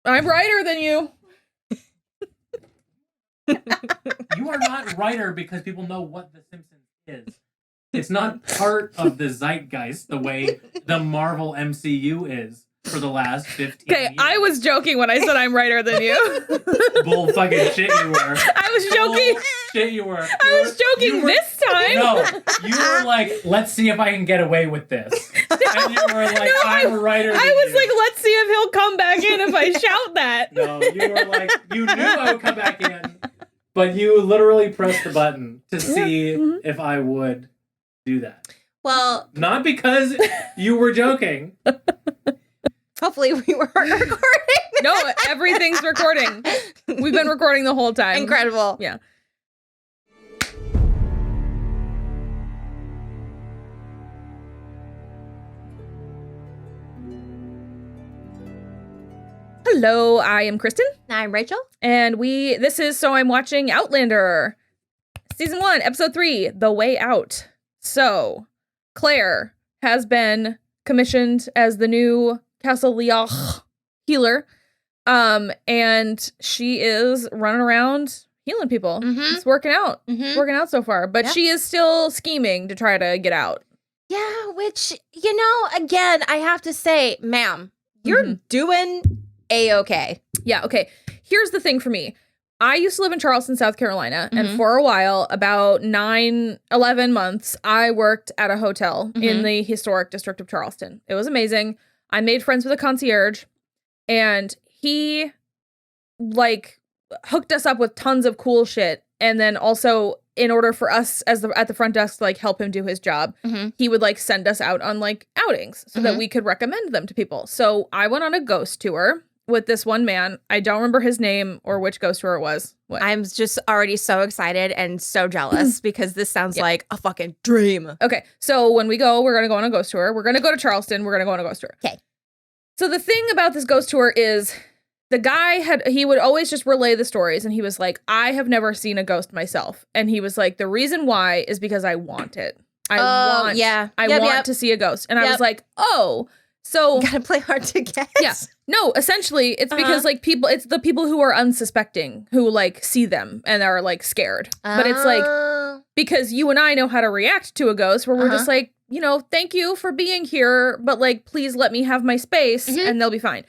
I'm righter than you. You are not righter because people know what The Simpsons is. It's not part of the zeitgeist the way the Marvel MCU is for the last 15 years. Okay, I was joking when I said I'm righter than you. Bull fucking shit you were. I was joking. Bull shit you were. I was joking this time. No, you were like, let's see if I can get away with this. And you were like, I'm righter than you. I was like, let's see if he'll come back in if I shout that. No, you were like, you knew I would come back in, but you literally pressed the button to see if I would do that. Well, not because you were joking. Hopefully we weren't recording. No, everything's recording. We've been recording the whole time. Incredible. Yeah. Hello, I am Kristen. I'm Rachel. And this is So I'm Watching Outlander. Season 1, Episode 3, The Way Out. So, Claire has been commissioned as the new Castle Leoch healer. And she is running around healing people. It's working out. It's working out so far. But she is still scheming to try to get out. Yeah, which, again, I have to say, ma'am, you're doing A-okay. Yeah, okay. Here's the thing for me. I used to live in Charleston, South Carolina, and for a while, about 11 months, I worked at a hotel in the historic district of Charleston. It was amazing. I made friends with a concierge, and he, hooked us up with tons of cool shit, and then also, in order for us at the front desk to, help him do his job, he would, send us out on, outings so that we could recommend them to people. So I went on a ghost tour with this one man. I don't remember his name or which ghost tour it was. What? I'm just already so excited and so jealous because this sounds like a fucking dream. Okay, so when we go, we're going to go on a ghost tour. We're going to go to Charleston. We're going to go on a ghost tour. Okay. So the thing about this ghost tour is the guy he would always just relay the stories, and he was like, I have never seen a ghost myself. And he was like, the reason why is because I want it. I want to see a ghost. And I was like, oh, so you gotta play hard to get. Yeah. No, essentially it's because it's the people who are unsuspecting who see them and are scared. But it's because you and I know how to react to a ghost where we're just thank you for being here, but please let me have my space and they'll be fine.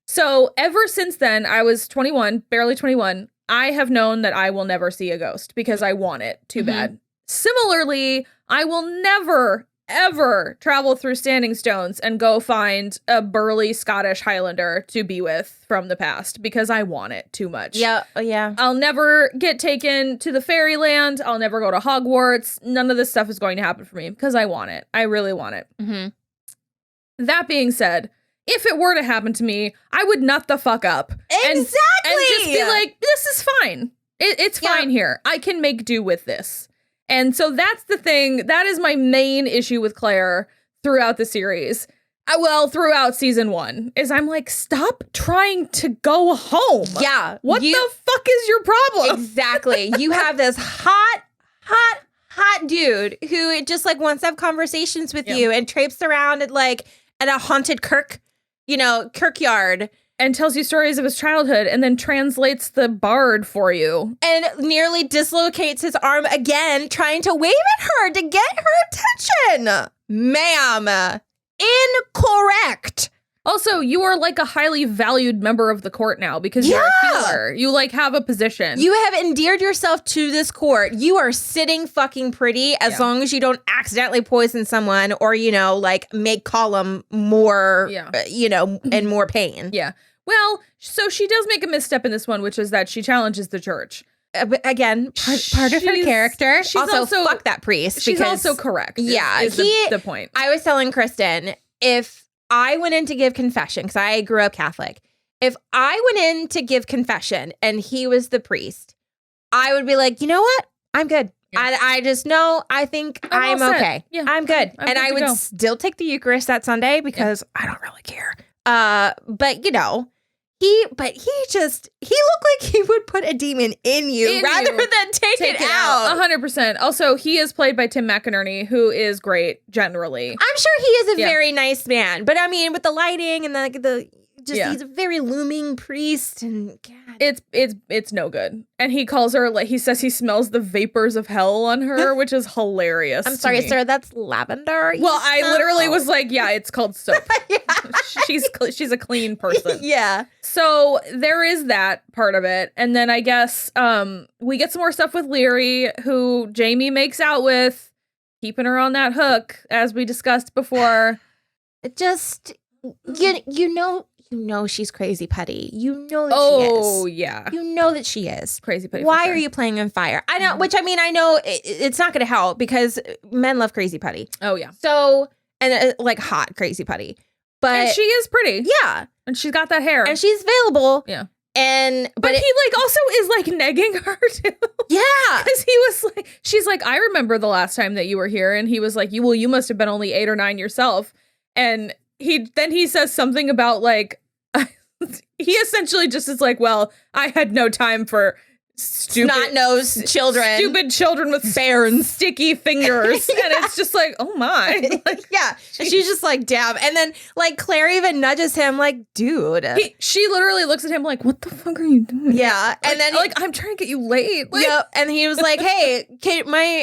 So ever since then, I was 21, barely 21. I have known that I will never see a ghost because I want it too bad. Similarly, I will never ever travel through Standing Stones and go find a burly Scottish Highlander to be with from the past because I want it too much. Yeah. I'll never get taken to the fairyland. I'll never go to Hogwarts. None of this stuff is going to happen for me because I want it. I really want it. That being said, if it were to happen to me, I would nut the fuck up. Exactly. And just be like, this is fine. It's fine here. I can make do with this. And so that's the thing. That is my main issue with Claire throughout the series. Throughout season 1 is I'm like, stop trying to go home. Yeah. What the fuck is your problem? Exactly. You have this hot dude who just wants to have conversations with you and traipses around at a haunted kirkyard. And tells you stories of his childhood and then translates the bard for you. And nearly dislocates his arm again, trying to wave at her to get her attention. Ma'am, incorrect. Also, you are a highly valued member of the court now because you're a healer. You have a position. You have endeared yourself to this court. You are sitting fucking pretty as long as you don't accidentally poison someone or, make Colum more, and more pain. Yeah. Well, so she does make a misstep in this one, which is that she challenges the church. Again, part of her character. She's also fuck that priest. She's also correct. Is the point. I was telling Kristen, if I went in to give confession, because I grew up Catholic, if I went in to give confession and he was the priest, I would be like, you know what? I'm good. Yeah. I just know, I think I'm okay. Yeah. I'm good. And I would still take the Eucharist that Sunday because I don't really care. But he looked like he would put a demon in you rather than take it out. 100%. Also, he is played by Tim McInerney, who is great generally. I'm sure he is a very nice man, but I mean, with the lighting and the he's a very looming priest, and God. It's no good. And he calls her, like, he says he smells the vapors of hell on her, which is hilarious. I'm sorry, sir, that's lavender. Well, I literally was like, yeah, it's called soap. Yeah. She's a clean person. Yeah. So there is that part of it. And then I guess we get some more stuff with Leary, who Jamie makes out with, keeping her on that hook, as we discussed before. It just, you know she's crazy putty. You know that she is. Oh, yeah. You know that she is. Crazy putty. Why are you playing on fire? I know, which I mean, I know it's not going to help because men love crazy putty. Oh, yeah. So, and like hot crazy putty. But And she is pretty. Yeah. And she's got that hair. And she's available. Yeah. But he like also is like negging her too. Yeah. Because he was like, she's like, I remember the last time that you were here. And he was like, you must have been only 8 or 9 yourself. And he says something about like, he essentially just is like, well, I had no time for snot-nosed children. Stupid children with sticky fingers. Yeah. And it's just like, oh my. Like, yeah. And she's just like, damn. And then like Claire even nudges him like, dude. She literally looks at him like, what the fuck are you doing? Yeah. And then like, I'm trying to get you late. Like, yeah. And he was like, hey,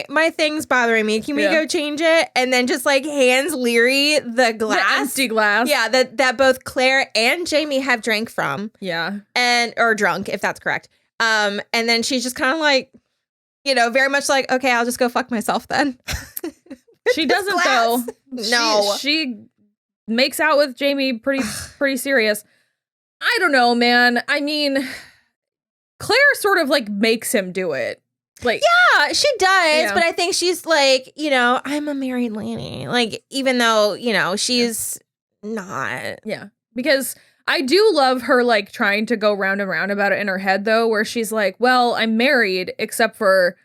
my thing's bothering me. Can we go change it? And then just like hands Leary the glass. The empty glass. Yeah. That both Claire and Jamie have drank from. Yeah. Or drunk, if that's correct. And then she's just kind of like, very much like, okay, I'll just go fuck myself then. She doesn't though. No. She makes out with Jamie pretty serious. I don't know, man. I mean, Claire sort of like makes him do it. Like, yeah, she does. But I think she's like, I'm a married lady. Like, even though, she's not. Yeah. Because I do love her like trying to go round and round about it in her head though, where she's like, well, I'm married except for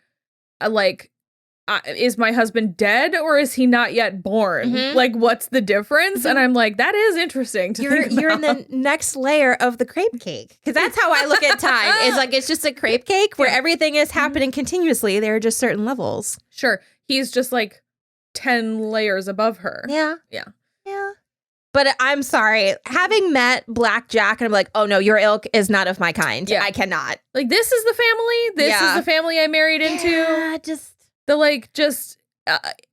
is my husband dead or is he not yet born? Mm-hmm. Like, what's the difference? Mm-hmm. And I'm like, that is interesting to think about. You're in the next layer of the crepe cake. Because that's how I look at time. It's like, it's just a crepe cake where everything is happening continuously. There are just certain levels. Sure. He's just like 10 layers above her. Yeah. Yeah. Yeah. But I'm sorry, having met Black Jack, and I'm like, oh no, your ilk is not of my kind. Yeah. I cannot. Like, this is the family. This is the family I married into. Yeah, just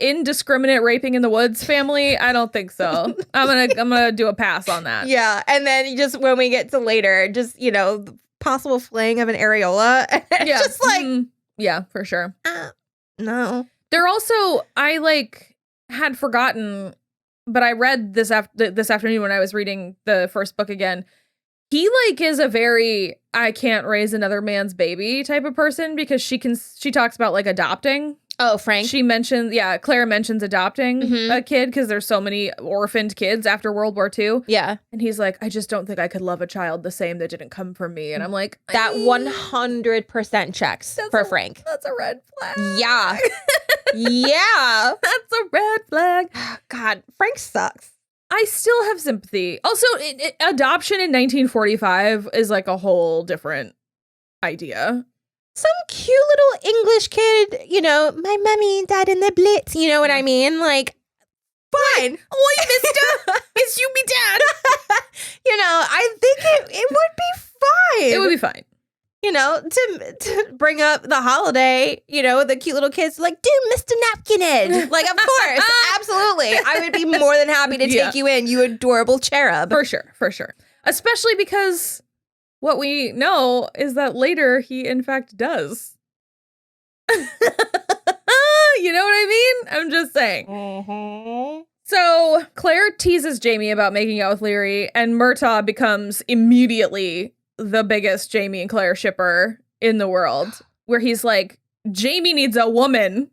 indiscriminate raping in the woods family. I don't think so. I'm gonna do a pass on that. Yeah, and then just when we get to later, just the possible flaying of an areola. Yeah, just like yeah, for sure. No, they're also I had forgotten. But I read this afternoon when I was reading the first book again. He is a very I can't raise another man's baby type of person because she talks about adopting. Oh, Frank. Claire mentions adopting a kid because there's so many orphaned kids after World War II. Yeah. And he's like, I just don't think I could love a child the same that didn't come from me. And I'm like, that 100% checks for Frank. That's a red flag. Yeah. Yeah. That's a red flag. God, Frank sucks. I still have sympathy. Also, adoption in 1945 is a whole different idea. Some cute little English kid, my mommy died in the Blitz. You know what I mean? Like, fine. Oi, mister. It's you, me dad. I think it would be fine. It would be fine. To bring up the holiday, the cute little kids like, dude, Mr. Napkinhead. Like, of course, absolutely. I would be more than happy to take you in, you adorable cherub. For sure. Especially because what we know is that later he, in fact, does. You know what I mean? I'm just saying. Mm-hmm. So Claire teases Jamie about making out with Leary, and Murtaugh becomes immediately the biggest Jamie and Claire shipper in the world, where he's like, Jamie needs a woman.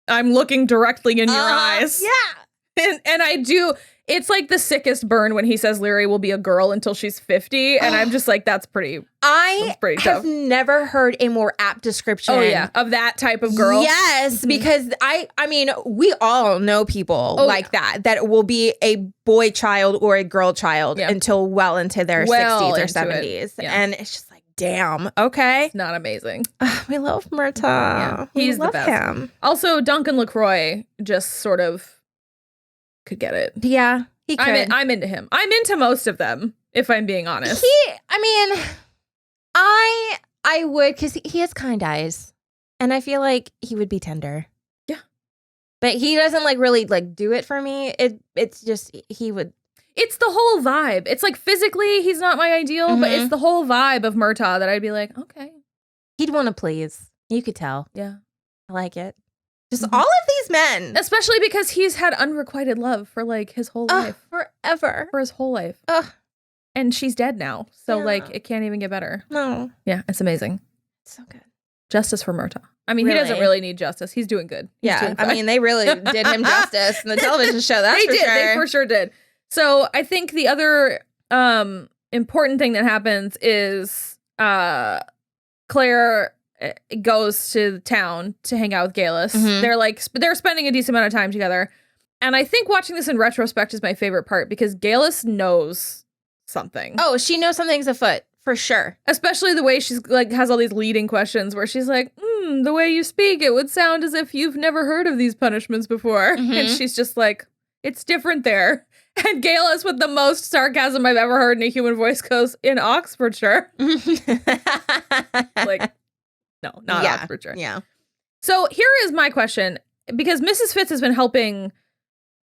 I'm looking directly in your eyes. Yeah. And I do. It's the sickest burn when he says Leary will be a girl until she's 50. And I'm just like, that's pretty have tough. Never heard a more apt description. Oh, yeah. Of that type of girl. Yes. Mm-hmm. Because I mean, we all know people that will be a boy child or a girl child until well into their 60s or 70s. Yeah. And it's just like, damn. Okay. It's not amazing. We love Murtaugh. Yeah. He's the best. Him. Also, Duncan LaCroix just sort of could get it. Yeah, he could. I'm into him. I'm into most of them, if I'm being honest. I would, because he has kind eyes. And I feel like he would be tender. Yeah. But he doesn't like really like do it for me. It's just, he would. It's the whole vibe. It's like physically he's not my ideal, but it's the whole vibe of Murtaugh that I'd be like, okay. He'd want to please. You could tell. Yeah. I like it. Just all of these men. Especially because he's had unrequited love for like his whole life. Forever. For his whole life. And she's dead now. So like it can't even get better. No. Yeah, it's amazing. So good. Justice for Murtaugh. I mean, Really? he doesn't really need justice. He's doing good. He's doing fine. I mean, they really did him justice in the television show. That's they for did. sure. They for sure did. So I think the other important thing that happens is Claire goes to town to hang out with Galus. They're spending a decent amount of time together. And I think watching this in retrospect is my favorite part because Galus knows something. Oh, she knows something's afoot. For sure. Especially the way she's like has all these leading questions where she's like, the way you speak, it would sound as if you've never heard of these punishments before. And she's just like, it's different there. And Galus, with the most sarcasm I've ever heard in a human voice, goes, in Oxfordshire. Like, no, not Oxfordshire. Yeah. So here is my question. Because Mrs. Fitz has been helping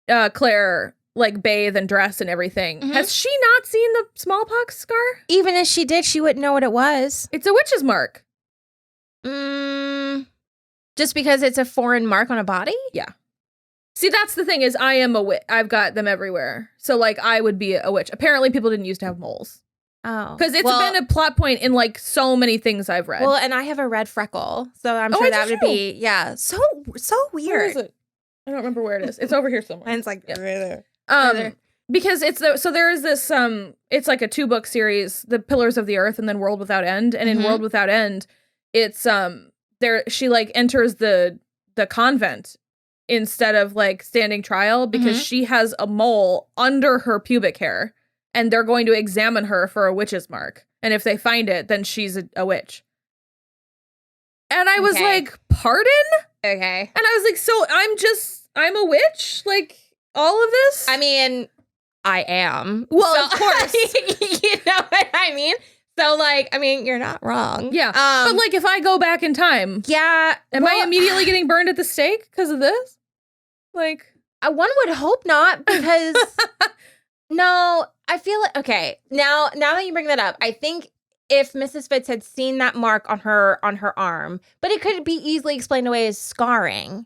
Claire like bathe and dress and everything. Has she not seen the smallpox scar? Even if she did, she wouldn't know what it was. It's a witch's mark. Just because it's a foreign mark on a body? Yeah. See, that's the thing is I am a witch. I've got them everywhere. So like I would be a witch. Apparently people didn't used to have moles. Oh. Because it's been a plot point in like so many things I've read. Well, and I have a red freckle. So I'm sure that would be, so weird. Where is it? I don't remember where it is. It's over here somewhere. And it's like, right there. Because so there is this it's like a 2-book series, The Pillars of the Earth and then World Without End, and in World Without End it's she like enters the convent instead of like standing trial because she has a mole under her pubic hair and they're going to examine her for a witch's mark, and if they find it then she's a witch. And I was like, pardon? Okay. And I was like, so I'm a witch? Like all of this? I mean, I am. Well, of course. You know what I mean? So, like, I mean, you're not wrong. Yeah. But, like, if I go back in time. Yeah. Am I immediately getting burned at the stake because of this? Like. One would hope not, because. No, I feel like. Okay. Now that you bring that up, I think if Mrs. Fitz had seen that mark on her arm, but it could be easily explained away as scarring.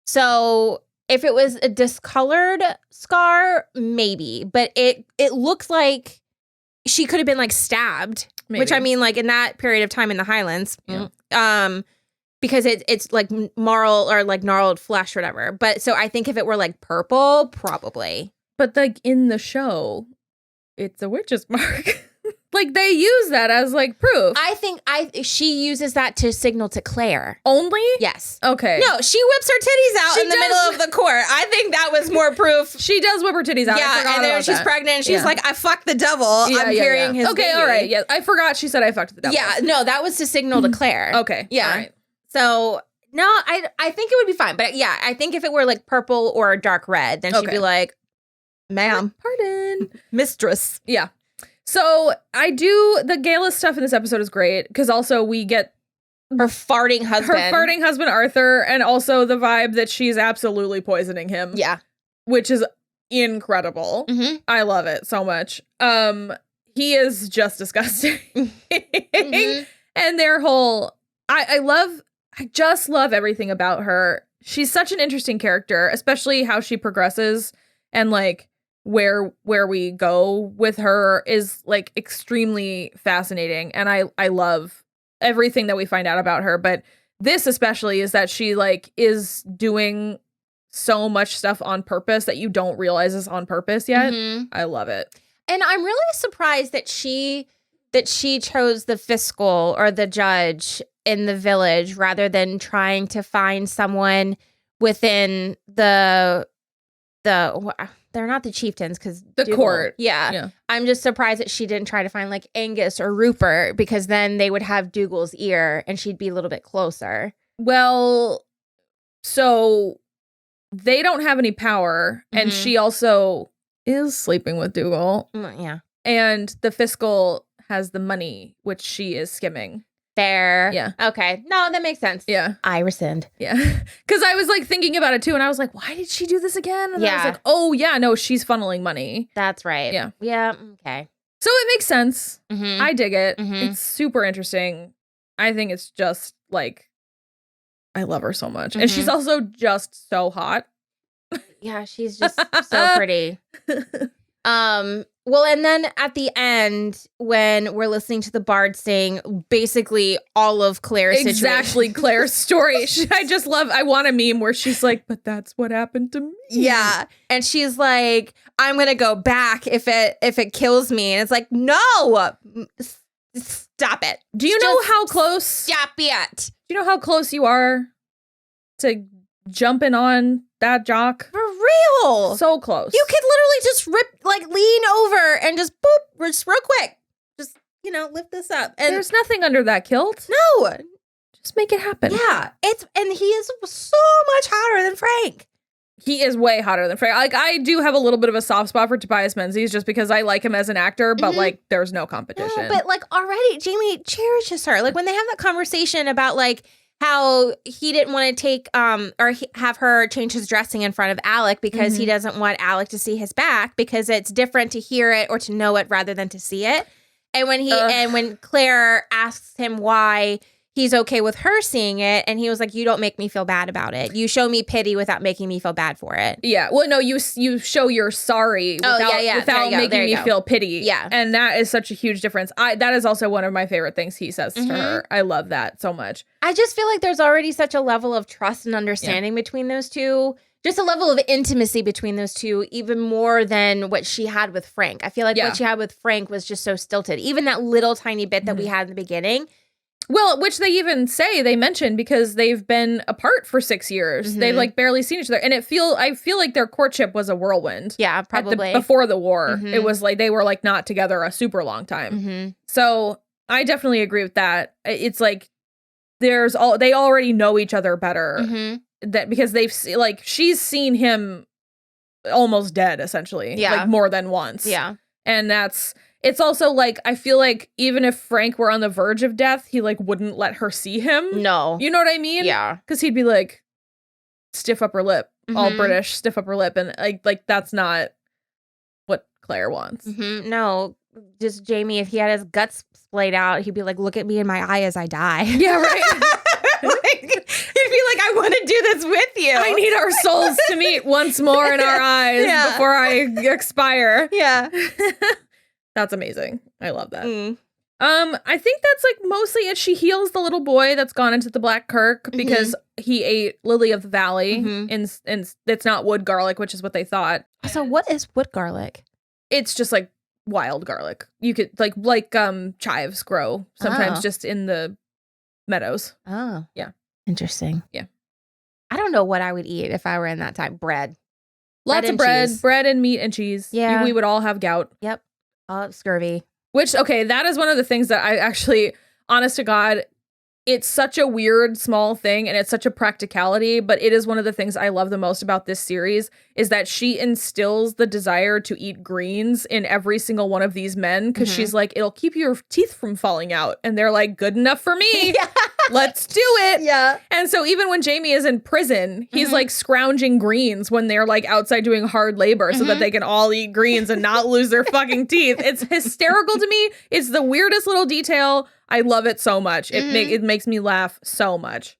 So. If it was a discolored scar, maybe. But it looks like she could have been like stabbed. Maybe. Which I mean, like in that period of time in the Highlands. Yeah. Because it's like marl or like gnarled flesh or whatever. But so I think if it were like purple, probably. But like in the show, it's a witch's mark. Like they use that as like proof. I think she uses that to signal to Claire. Only? Yes. Okay. No, she whips her titties out in the middle of the court. I think that was more proof. She does whip her titties out. Yeah, and then she's pregnant and she's like, I fucked the devil. I'm carrying his baby. All right. Yeah, I forgot she said I fucked the devil. Yeah, no, that was to signal to Claire. Okay. Yeah. All right. So, no, I think it would be fine. But yeah, I think if it were like purple or dark red, then she'd be like, ma'am. Pardon. Mistress. Yeah. So the Galus stuff in this episode is great because also we get her farting husband Arthur, and also the vibe that she's absolutely poisoning him. Yeah, which is incredible. I love it so much. He is just disgusting, and their whole I just love everything about her. She's such an interesting character, especially how she progresses and like. Where we go with her is like extremely fascinating, and I love everything that we find out about her, but this especially is that she like is doing so much stuff on purpose that you don't realize is on purpose yet. I love it. And I'm really surprised that she chose the fiscal or the judge in the village rather than trying to find someone within they're not the chieftains because the court. Yeah. I'm just surprised that she didn't try to find like Angus or Rupert, because then they would have Dougal's ear and she'd be a little bit closer. Well, so they don't have any power, and she also is sleeping with Dougal. Yeah. And the fiscal has the money, which she is skimming. Fair. Yeah. Okay. No, that makes sense. Yeah. I rescind. Yeah. Because I was like thinking about it too, and I was like, why did she do this again? And I was like, oh yeah, no, she's funneling money. That's right. Yeah. Yeah. Okay. So it makes sense. I dig it. Mhm. It's super interesting. I think it's just like, I love her so much. And she's also just so hot. Yeah, she's just so pretty. Well, and then at the end, when we're listening to the bard sing, basically all of Claire's situation. Claire's story. I want a meme where she's like, but that's what happened to me. Yeah. And she's like, I'm going to go back if it kills me. And it's like, no, stop it. Do you know how close? Stop it. Do you know how close you are to jumping on that jock? For real. So close. You could literally just lean over and just boop, just real quick. Just, lift this up. And there's nothing under that kilt. No. Just make it happen. Yeah. And he is so much hotter than Frank. He is way hotter than Frank. Like, I do have a little bit of a soft spot for Tobias Menzies just because I like him as an actor, but like, there's no competition. No, but like already Jamie cherishes her. Like when they have that conversation about like how he didn't want to take have her change his dressing in front of Alec because he doesn't want Alec to see his back because it's different to hear it or to know it rather than to see it. And when Claire asks him why he's okay with her seeing it, and he was like, you don't make me feel bad about it. You show me pity without making me feel bad for it. Yeah. Well, no, you show you're sorry without making me feel pity. Yeah. And that is such a huge difference. That is also one of my favorite things he says to her. I love that so much. I just feel like there's already such a level of trust and understanding between those two. Just a level of intimacy between those two, even more than what she had with Frank. I feel like what she had with Frank was just so stilted. Even that little tiny bit that we had in the beginning. Well, which they mentioned because they've been apart for 6 years. They've like barely seen each other. And I feel like their courtship was a whirlwind. Yeah, probably. Before the war. It was like they were like not together a super long time. So I definitely agree with that. It's like they already know each other better. That because she's seen him almost dead essentially. Yeah. Like more than once. Yeah. And it's also like, I feel like even if Frank were on the verge of death, he like wouldn't let her see him. No. You know what I mean? Yeah. Because he'd be like, stiff upper lip, all British, stiff upper lip. And like that's not what Claire wants. No, just Jamie, if he had his guts splayed out, he'd be like, look at me in my eye as I die. Yeah, right. He'd be like, I want to do this with you. I need our souls to meet once more in our eyes before I expire. Yeah. That's amazing. I love that. I think that's like mostly it. She heals the little boy that's gone into the Black Kirk because he ate Lily of the Valley and it's not wood garlic, which is what they thought. So what is wood garlic? It's just like wild garlic. You could like chives grow sometimes just in the meadows. Oh. Yeah. Interesting. Yeah. I don't know what I would eat if I were in that time. Bread. Lots of bread and meat and cheese. Yeah. We would all have gout. Yep. Scurvy. Which, okay, that is one of the things that I actually, honest to God, it's such a weird small thing and it's such a practicality, but it is one of the things I love the most about this series is that she instills the desire to eat greens in every single one of these men because she's like, it'll keep your teeth from falling out. And they're like, good enough for me. Let's do it. Yeah. And so even when Jamie is in prison, he's like scrounging greens when they're like outside doing hard labor so that they can all eat greens and not lose their fucking teeth. It's hysterical to me. It's the weirdest little detail. I love it so much. It makes me laugh so much.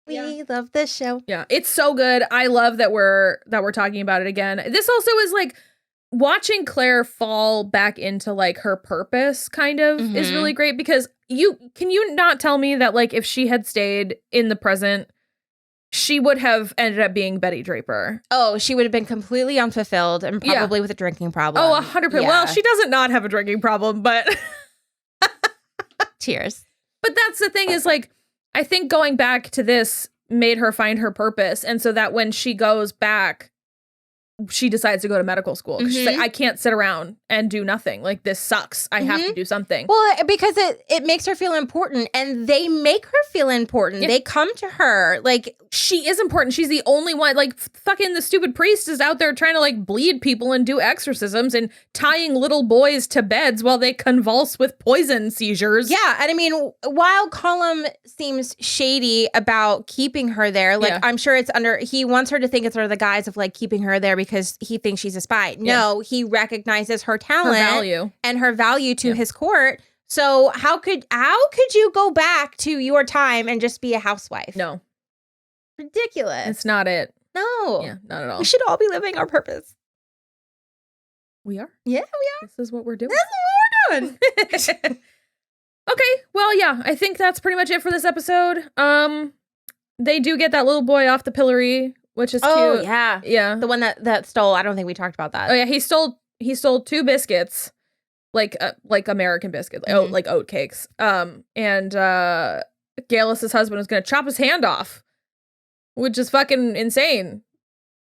We love this show. Yeah, it's so good. I love that we're talking about it again. This also is like watching Claire fall back into like her purpose kind of is really great because can you not tell me that like if she had stayed in the present, she would have ended up being Betty Draper. Oh, she would have been completely unfulfilled and probably with a drinking problem. Oh, 100%. Yeah. Well, she doesn't not have a drinking problem, but cheers. But that's the thing is like, I think going back to this made her find her purpose. And so that when she goes back, she decides to go to medical school. 'Cause she's like, I can't sit around and do nothing. Like, this sucks. I have to do something. Well, because it makes her feel important, and they make her feel important. Yeah. They come to her. Like, she is important. She's the only one. Like, fucking the stupid priest is out there trying to, like, bleed people and do exorcisms and tying little boys to beds while they convulse with poison seizures. Yeah. And I mean, while Colum seems shady about keeping her there, like, I'm sure it's he wants her to think it's under the guise of, like, keeping her there because he thinks she's a spy. No, he recognizes her talent, her value, and her value to his court. So how could you go back to your time and just be a housewife? No. Ridiculous. It's not it. No. Yeah, not at all. We should all be living our purpose. We are? Yeah, we are. This is what we're doing. This is what we're doing. Okay, well, yeah, I think that's pretty much it for this episode. They do get that little boy off the pillory, which is cute. Oh, yeah. Yeah. The one that stole, I don't think we talked about that. Oh, yeah, he stole 2 biscuits, like American biscuits, like oat cakes. And Gaelus's husband was going to chop his hand off, which is fucking insane.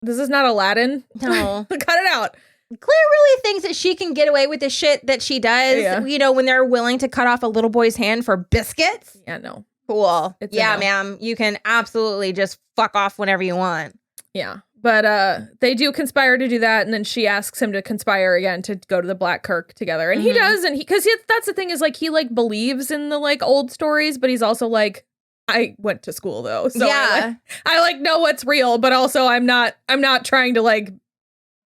This is not Aladdin. No. Cut it out. Claire really thinks that she can get away with the shit that she does, you know, when they're willing to cut off a little boy's hand for biscuits. Yeah, no. Cool. It's yeah, no. ma'am. You can absolutely just fuck off whenever you want. Yeah. But they do conspire to do that, and then she asks him to conspire again to go to the Black Kirk together. And he does, and because that's the thing is, like, he, like, believes in the, like, old stories, but he's also like, I went to school, though. So I know what's real, but also I'm not trying to, like,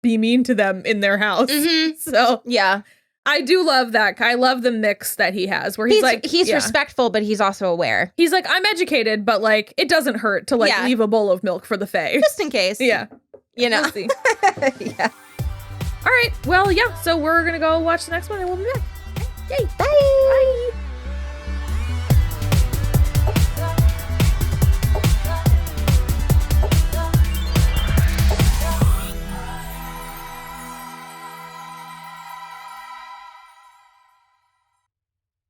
be mean to them in their house. So yeah, I do love that. I love the mix that he has where he's respectful, but he's also aware. He's like, I'm educated, but, like, it doesn't hurt to, like, leave a bowl of milk for the fae. Just in case. Yeah. You know. We'll see. Yeah. All right. Well, yeah. So we're going to go watch the next one and we'll be back. Yay. Bye.